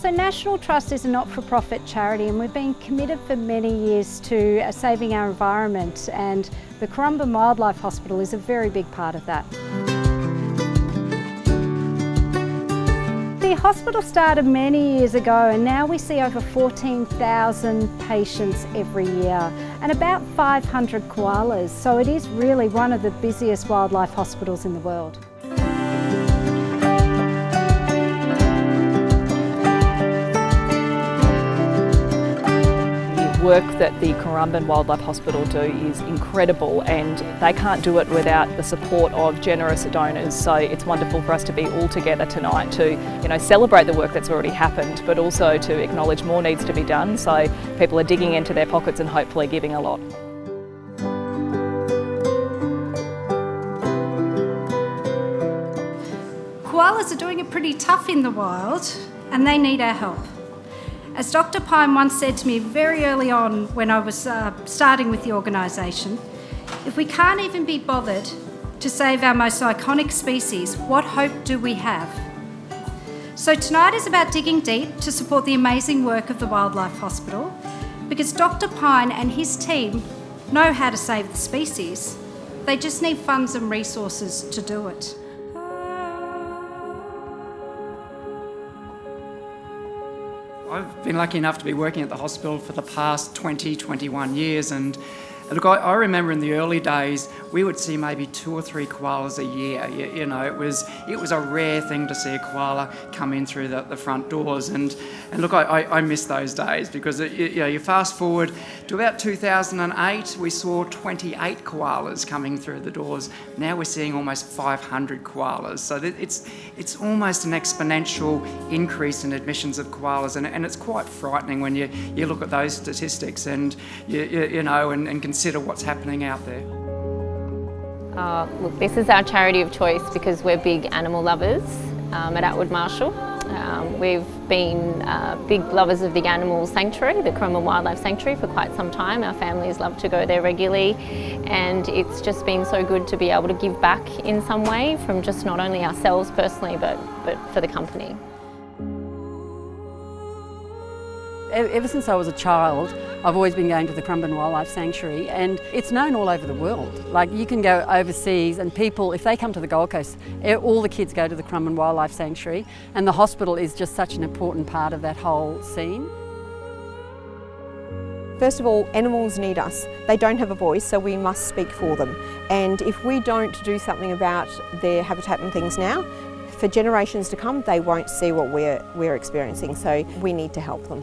So National Trust is a not-for-profit charity, and we've been committed for many years to saving our environment, and the Currumbin Wildlife Hospital is a very big part of that. The hospital started many years ago, and now we see over 14,000 patients every year and about 500 koalas, so it is really one of the busiest wildlife hospitals in the world. The work that the Currumbin Wildlife Hospital do is incredible, and they can't do it without the support of generous donors. So it's wonderful for us to be all together tonight to, celebrate the work that's already happened, but also to acknowledge more needs to be done. So people are digging into their pockets and hopefully giving a lot. Koalas are doing it pretty tough in the wild, and they need our help. As Dr. Pine once said to me very early on when I was starting with the organisation, if we can't even be bothered to save our most iconic species, what hope do we have? So tonight is about digging deep to support the amazing work of the Wildlife Hospital, because Dr. Pine and his team know how to save the species. They just need funds and resources to do it. I've been lucky enough to be working at the hospital for the past 21 years, and look, I remember in the early days we would see maybe 2 or 3 koalas a year. It was a rare thing to see a koala come in through the front doors, and look, I miss those days, because you fast forward to about 2008, we saw 28 koalas coming through the doors. Now we're seeing almost 500 koalas, so it's almost an exponential increase in admissions of koalas, and it's quite frightening when you look at those statistics and and consider what's happening out there. Look, this is our charity of choice because we're big animal lovers at Atwood Marshall. We've been big lovers of the animal sanctuary, the Currumbin Wildlife Sanctuary, for quite some time. Our families love to go there regularly, and it's just been so good to be able to give back in some way from just not only ourselves personally, but for the company. Ever since I was a child, I've always been going to the Currumbin Wildlife Sanctuary, and it's known all over the world. Like, you can go overseas and people, if they come to the Gold Coast, all the kids go to the Currumbin Wildlife Sanctuary, and the hospital is just such an important part of that whole scene. First of all, animals need us. They don't have a voice, so we must speak for them. And if we don't do something about their habitat and things now, for generations to come, they won't see what we're experiencing, so we need to help them.